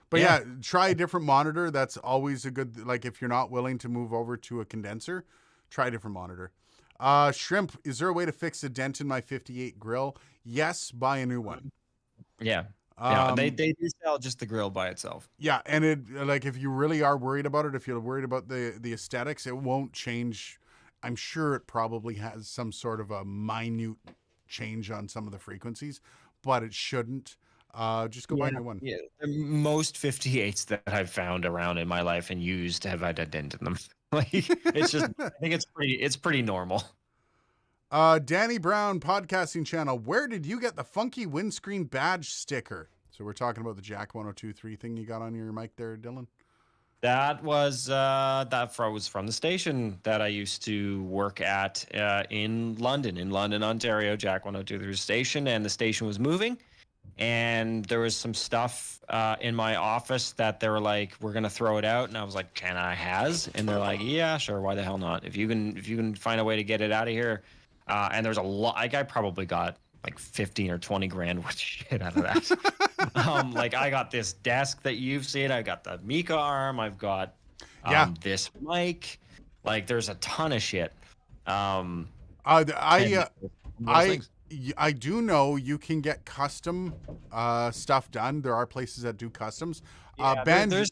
But yeah, try a different monitor. That's always a good, like if you're not willing to move over to a condenser, try a different monitor. Shrimp, is there a way to fix a dent in my 58 grill? Yes, buy a new one. Yeah. Yeah, they Um, do sell just the grill by itself. yeah, and it like if you really are worried about it, if you're worried about the aesthetics, it won't change. I'm sure it probably has some sort of a minute change on some of the frequencies, but it shouldn't. Just go buy a new one. Yeah. Most 58s that I've found around in my life and used have had a dent in them. Like it's just, I think it's pretty normal. Danny Brown podcasting channel. Where did you get the funky windscreen badge sticker? So we're talking about the Jack 1023 thing you got on your mic there, Dylan. That was from the station that I used to work at in London, Ontario. Jack 1023 station, and the station was moving. And there was some stuff in my office that they were like, "We're gonna throw it out," and I was like, "Can I has?" And they're like, "Yeah, sure. Why the hell not? If you can find a way to get it out of here." And there's a lot. Like I probably got like 15 or 20 grand worth of shit out of that. Like I got this desk that you've seen. I got the Mika arm. I've got this mic. Like there's a ton of shit. I do know you can get custom stuff done. There are places that do customs. There's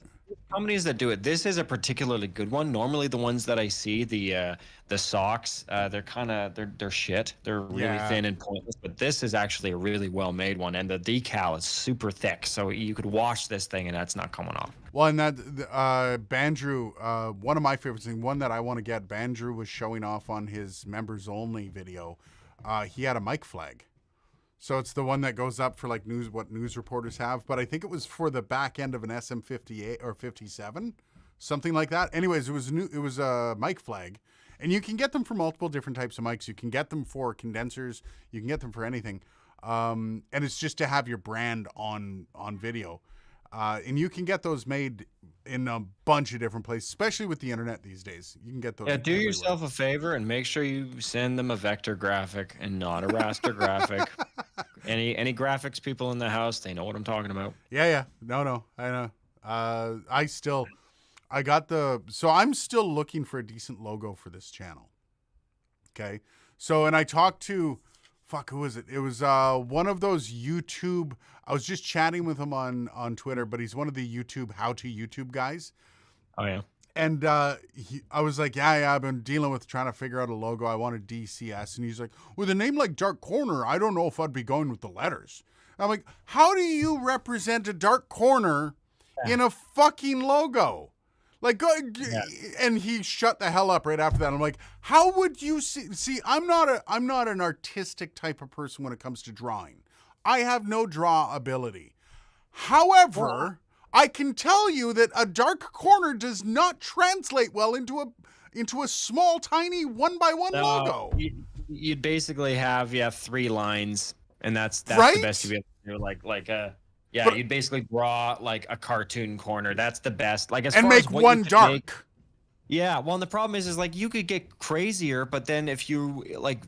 companies that do it. This is a particularly good one. Normally, the ones that I see, the socks, they're shit. They're really thin and pointless. But this is actually a really well made one, and the decal is super thick, so you could wash this thing and that's not coming off. Well, and that Bandrew, one of my favorites, and one that I want to get, Bandrew was showing off on his members only video. He had a mic flag. So it's the one that goes up for like what news reporters have, but I think it was for the back end of an SM58 or 57, something like that. Anyways, it was a mic flag, and you can get them for multiple different types of mics. You can get them for condensers, you can get them for anything. And it's just to have your brand on video. And you can get those made in a bunch of different places, especially with the internet these days. You can get those. Yeah, do yourself a favor and make sure you send them a vector graphic and not a raster graphic. Any graphics people in the house, they know what I'm talking about. Yeah. No, I know. So I'm still looking for a decent logo for this channel. Okay. So, and I talked to, who was it? It was one of those YouTube. I was just chatting with him on Twitter, but he's one of the how to YouTube guys. Oh yeah. And I was like, yeah, I've been dealing with trying to figure out a logo. I wanted DCS. And he's like, with a name like Dark Corner, I don't know if I'd be going with the letters. I'm like, how do you represent a dark corner in a fucking logo? Like, and he shut the hell up right after that. I'm like, how would you see, I'm not an artistic type of person when it comes to drawing. I have no draw ability. However, I can tell you that a dark corner does not translate well into a small, tiny 1x1 logo. You'd basically have 3 lines, and that's right? The best you'd be able to do. You'd basically draw like a cartoon corner. That's the best. Like as and far make as what one dark. Yeah, well, and the problem is like you could get crazier, but then if you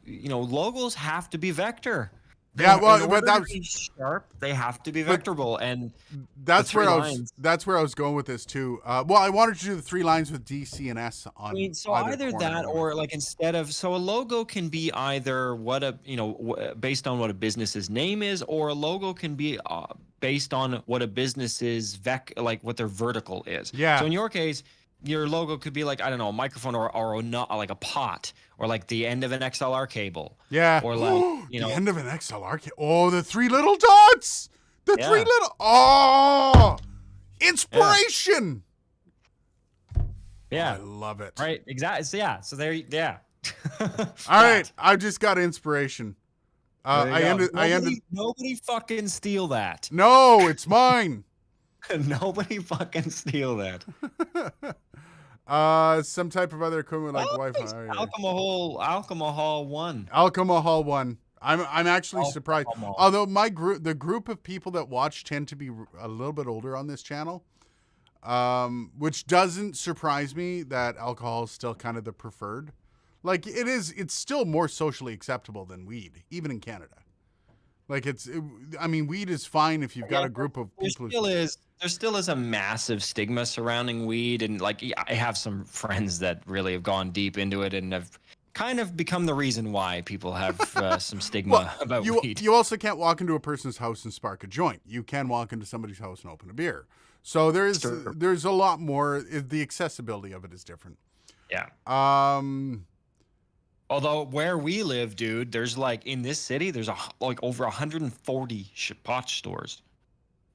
logos have to be vector. Yeah, well, but that's sharp. They have to be vectorable, and that's where I was going with this too. Well, I wanted to do the 3 lines with DC and S on. I mean, so either that or like instead of a logo can be either based on what a business's name is, or a logo can be based on what a business's what their vertical is. Yeah. So in your case, your logo could be like, I don't know, a microphone or not like a pot, or like the end of an XLR cable. Yeah. Or like, the end of an XLR cable. Oh, the 3 little dots. The 3 little. Inspiration. Yeah. I love it. Right. Exactly. So, yeah. So there. Yeah. All right. I just got inspiration. I ended. Nobody fucking steal that. No, it's mine. Nobody fucking steal that. Some type of other equipment like Wi-Fi. Alcohol 1. Alcohol 1. I'm actually surprised. Alcohol. Although the group of people that watch tend to be a little bit older on this channel, which doesn't surprise me that alcohol is still kind of the preferred. Like it's still more socially acceptable than weed, even in Canada. Like I mean, weed is fine if you've got a group of people. There still is a massive stigma surrounding weed, and like I have some friends that really have gone deep into it and have kind of become the reason why people have some stigma about weed. You also can't walk into a person's house and spark a joint. You can walk into somebody's house and open a beer. So there's a lot more. The accessibility of it is different. Yeah. Although where we live, dude, there's like in this city, there's like over 140 pot stores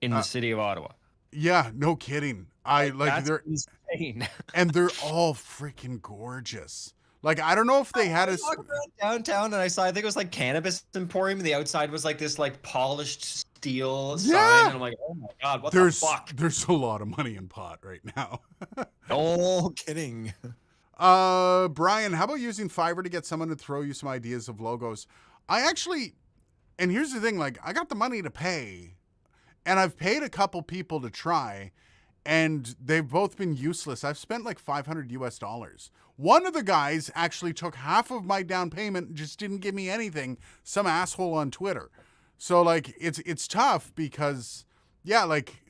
in the city of Ottawa. Yeah, no kidding. They're insane, and they're all freaking gorgeous. Like I don't know if they had a downtown, and I think it was like Cannabis Emporium. And the outside was like this like polished steel sign, and I'm like, oh my god, what the fuck? There's a lot of money in pot right now. Oh, kidding. Brian, how about using Fiverr to get someone to throw you some ideas of logos? And here's the thing, like I got the money to pay, and I've paid a couple people to try, and they've both been useless. I've spent like $500 US. One of the guys actually took half of my down payment and just didn't give me anything. Some asshole on Twitter. So like it's tough because like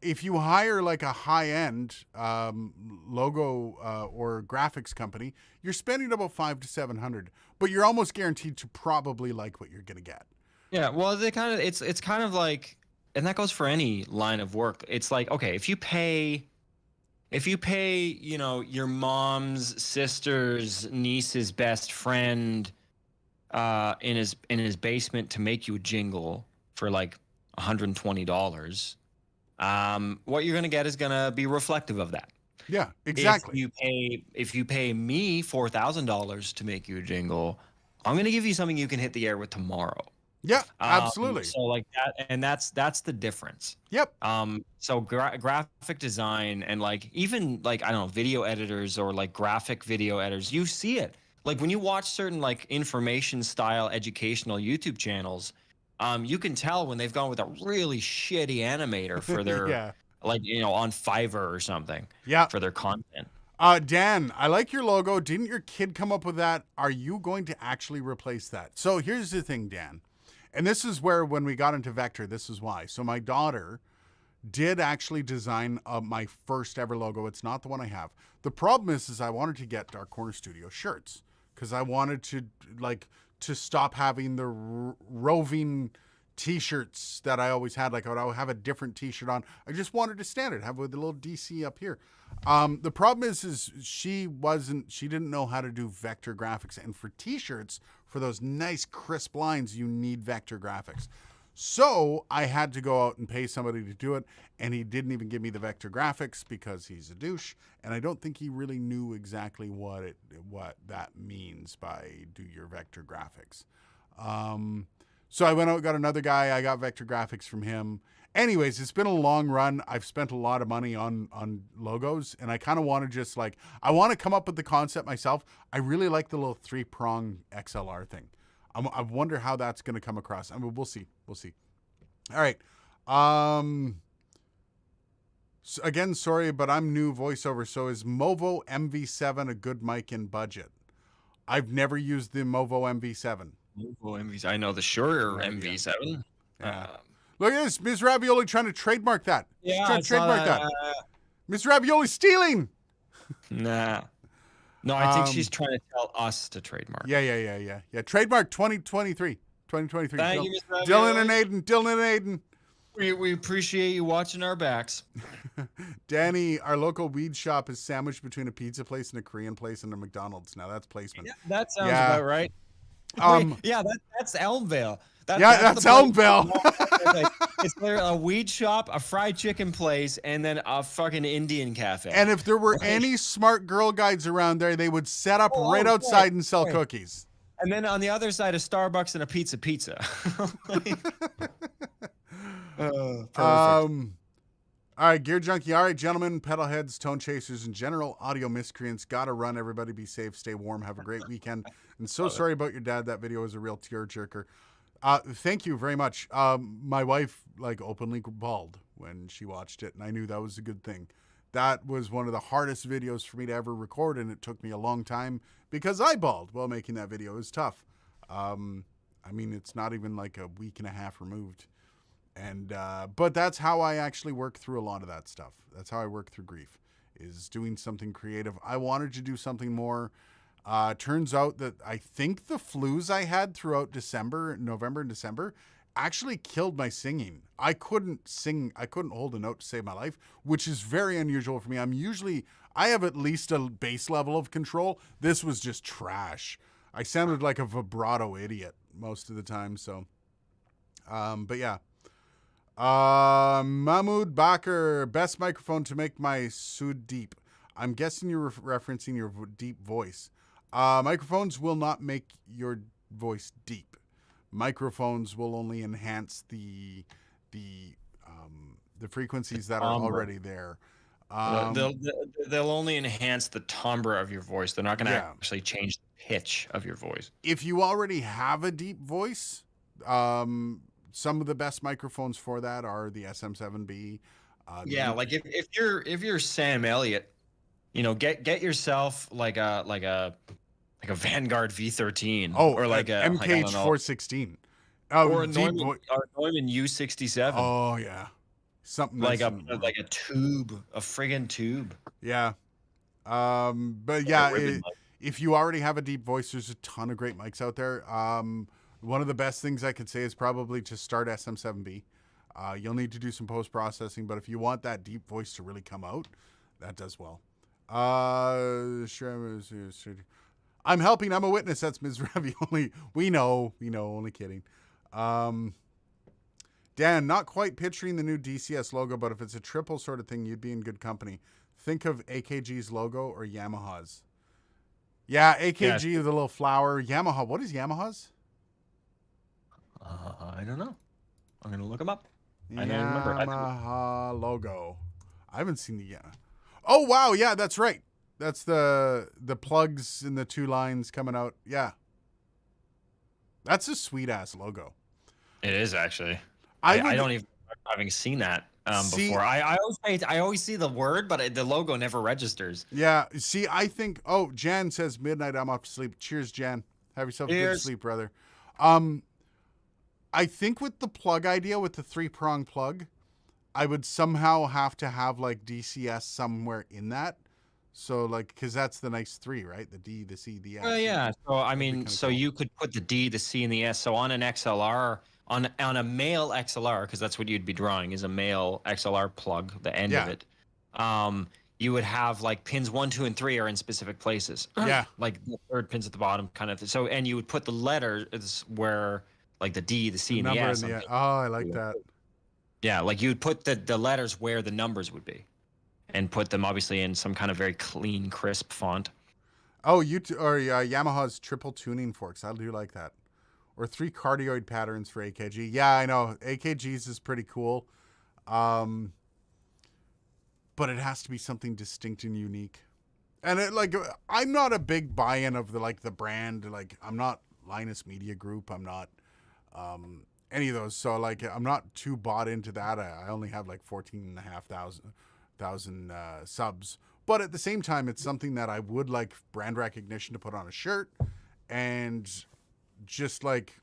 if you hire like a high-end logo or graphics company, you're spending about $500 to $700, but you're almost guaranteed to probably like what you're gonna get. Yeah, well, it's kind of like, and that goes for any line of work. It's like, okay, if you pay, you know, your mom's sister's niece's best friend in his basement to make you a jingle for like $120. What you're gonna get is gonna be reflective of that. Yeah, exactly. If you pay me $4,000 to make you a jingle, I'm gonna give you something you can hit the air with tomorrow. Yeah, absolutely. So like that, and that's the difference. Yep. So graphic design and like even like I don't know, video editors or like graphic video editors, you see it like when you watch certain like information style educational YouTube channels. You can tell when they've gone with a really shitty animator for their like, you know, on Fiverr or something. Yeah. For their content. Dan, I like your logo. Didn't your kid come up with that? Are you going to actually replace that? So here's the thing, Dan. And this is where when we got into Vector, this is why. So my daughter did actually design my first ever logo. It's not the one I have. The problem is I wanted to get Dark Corner Studio shirts because I wanted to stop having the roving t-shirts that I always had. Like I would have a different t-shirt on. I just wanted to standard have with the little DC up here. The problem is she didn't know how to do vector graphics, and for t-shirts, for those nice crisp lines, you need vector graphics. So I had to go out and pay somebody to do it, and he didn't even give me the vector graphics because he's a douche, and I don't think he really knew exactly what that means by do your vector graphics. So I went out and got another guy. I got vector graphics from him. Anyways, it's been a long run. I've spent a lot of money on logos, and I kind of want to just like, I want to come up with the concept myself. I really like the little 3-prong XLR thing. I wonder how that's going to come across. I mean, we'll see. We'll see. All right. So again, sorry, but I'm new voiceover. So is Movo MV7 a good mic in budget? I've never used the Movo MV7. Movo MV7. I know the Shure MV7. Yeah. Look at this. Ms. Ravioli trying to trademark that. Yeah, trying to trademark that. Ms. Ravioli stealing. Nah. No, I think she's trying to tell us to trademark. Yeah. Trademark 2023. Thank you, Ms. Ravioli. Dylan and Aiden. We appreciate you watching our backs. Danny, our local weed shop is sandwiched between a pizza place and a Korean place and a McDonald's. Now that's placement. Yeah, that sounds about right. That's Elmvale. That's Elmvale. It's there a weed shop, a fried chicken place, and then a fucking Indian cafe. And if there were any smart girl guides around there, they would set up right outside and sell cookies. And then on the other side, a Starbucks and a pizza. Perfect. All right, Gear Junkie. All right, gentlemen, pedal heads, tone chasers, and general audio miscreants. Gotta run. Everybody be safe, stay warm, have a great weekend. And so sorry about your dad. That video was a real tearjerker. Thank you very much. My wife like openly bawled when she watched it, and I knew that was a good thing. That was one of the hardest videos for me to ever record, and it took me a long time because I bawled while making that video. It was tough. I mean, it's not even like a week and a half removed. And but that's how I actually work through a lot of that stuff. That's how I work through grief, is doing something creative. I wanted to do something more. Turns out that I think the flus I had throughout November and December actually killed my singing. I couldn't sing. I couldn't hold a note to save my life, which is very unusual for me. I have at least a base level of control. This was just trash. I sounded like a vibrato idiot most of the time. So, but yeah. Mahmoud Bakr, best microphone to make my sud deep. I'm guessing you're referencing your deep voice. Microphones will not make your voice deep. Microphones will only enhance the frequencies that are already there. They'll only enhance the timbre of your voice. They're not going to actually change the pitch of your voice. If you already have a deep voice, some of the best microphones for that are the SM7B. Like if you're Sam Elliott, get yourself like a Vanguard V13. Or like a MKH 416. Or a Neumann U67. Oh yeah, something like a tube, a friggin' tube. Yeah, but yeah, if you already have a deep voice, there's a ton of great mics out there. One of the best things I could say is probably to start SM7B. You'll need to do some post-processing, but if you want that deep voice to really come out, that does well. I'm helping. I'm a witness. That's Ms. Ravioli. We know, only kidding. Dan, not quite picturing the new DCS logo, but if it's a triple sort of thing, you'd be in good company. Think of AKG's logo or Yamaha's. Yeah, AKG with a little flower. Yamaha. What is Yamaha's? I don't know. I'm going to look them up. I don't remember. Yamaha logo. I haven't seen the Oh, wow. Yeah, that's right. That's the plugs in the two lines coming out. Yeah. That's a sweet-ass logo. It is, actually. I don't even remember having seen that before. I always see the word, but the logo never registers. Yeah. See, I think... Oh, Jan says, midnight, I'm off to sleep. Cheers, Jan. Have yourself a good sleep, brother. I think with the plug idea, with the 3-prong plug, I would somehow have to have like DCS somewhere in that. So like, cause that's the nice 3, right? The D, the C, the S. Yeah. So, I mean, so cool. You could put the D, the C, and the S. So on an XLR, on a male XLR, cause that's what you'd be drawing is a male XLR plug, the end of it. You would have like pins 1, 2, and 3 are in specific places. Yeah. Like the third pin's at the bottom kind of thing. So, and you would put the letters where, like the D, the C, and the S. Oh, I like that. Yeah, like you'd put the letters where the numbers would be, and put them obviously in some kind of very clean, crisp font. Oh, Yamaha's triple tuning forks. I do like that. Or 3 cardioid patterns for AKG. Yeah, I know. AKG's is pretty cool. But it has to be something distinct and unique. And I'm not a big buy-in of the brand. Like, I'm not Linus Media Group. I'm not any of those. So like, I'm not too bought into that. I only have like 14,500 subs, but at the same time, it's something that I would like brand recognition to put on a shirt and just like,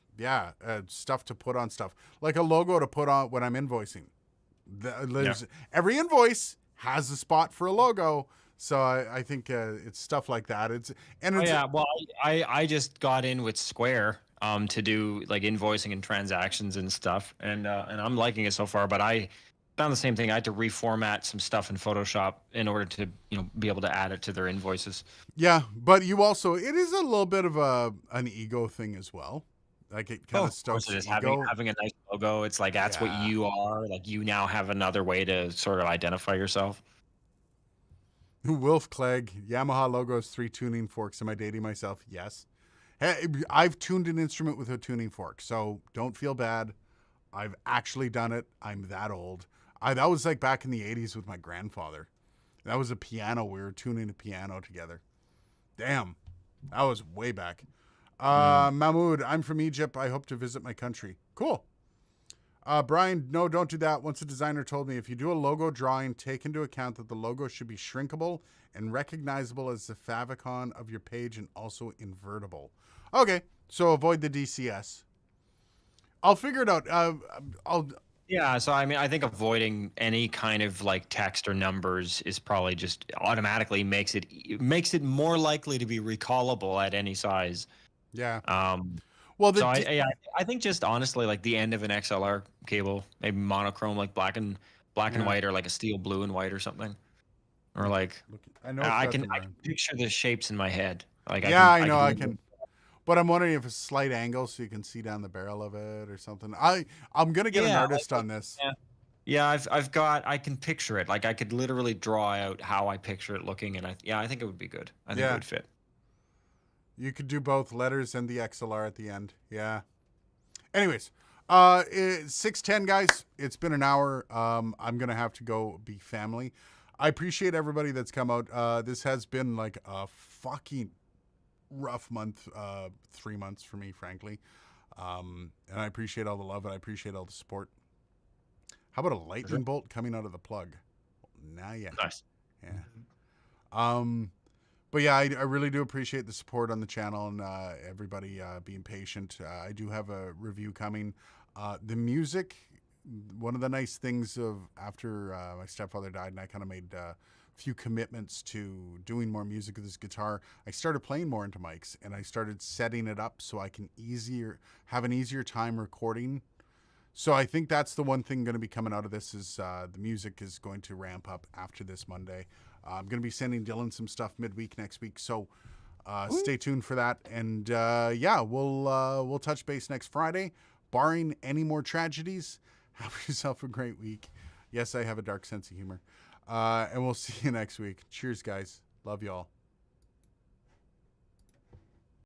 stuff to put on stuff, like a logo to put on when I'm invoicing. Every invoice has a spot for a logo. So I think it's stuff like that. I just got in with Square to do like invoicing and transactions and stuff, and I'm liking it so far. But I found the same thing. I had to reformat some stuff in Photoshop in order to be able to add it to their invoices. Yeah, but it is a little bit of an ego thing as well. Like it kind of stokes ego. Having a nice logo. It's like that's what you are. Like you now have another way to sort of identify yourself. Wolf Clegg, Yamaha logos, 3 tuning forks. Am I dating myself? Yes. Hey, I've tuned an instrument with a tuning fork, so don't feel bad. I've actually done it. I'm that old. That was like back in the 80s with my grandfather. That was a piano. We were tuning a piano together. Damn. That was way back. Mahmoud, I'm from Egypt. I hope to visit my country. Cool. Brian, no, don't do that. Once a designer told me if you do a logo drawing, take into account that the logo should be shrinkable and recognizable as the favicon of your page and also invertible. Okay, so avoid the DCS. I'll figure it out. Yeah, so I mean, I think avoiding any kind of like text or numbers is probably just automatically makes it more likely to be recallable at any size. Yeah. Um, Well, so I think just honestly like the end of an XLR cable, maybe monochrome like black and Yeah. white or like a steel blue and white or something, or like I know I it's got can the I can picture the shapes in my head. Like Yeah, I know I literally- can. But I'm wondering if a slight angle so you can see down the barrel of it or something. I'm gonna get an Yeah, artist on this. yeah. Yeah, I can picture it. Like I could literally draw out how I picture it looking, and I think it would be good. I think it Yeah. would fit. You could do both letters and the XLR at the end. Yeah. Anyways, it's 6:10, guys. It's been an hour. I'm gonna have to go be family. I appreciate everybody that's come out. This has been like a fucking rough month, 3 months for me, frankly. And I appreciate all the love and I appreciate all the support. How about a lightning bolt coming out of the plug? Now, yeah. Nice. Yeah. But yeah, I really do appreciate the support on the channel and everybody being patient. I do have a review coming. The music, one of the nice things of after my stepfather died and I kind of made a few commitments to doing more music with his guitar, I started playing more into mics and I started setting it up so I can have an easier time recording. So I think that's the one thing going to be coming out of this is the music is going to ramp up after this Monday. I'm going to be sending Dylan some stuff midweek next week, so stay tuned for that. And yeah, we'll touch base next Friday, barring any more tragedies. Have yourself a great week. Yes, I have a dark sense of humor, and we'll see you next week. Cheers, guys. Love y'all.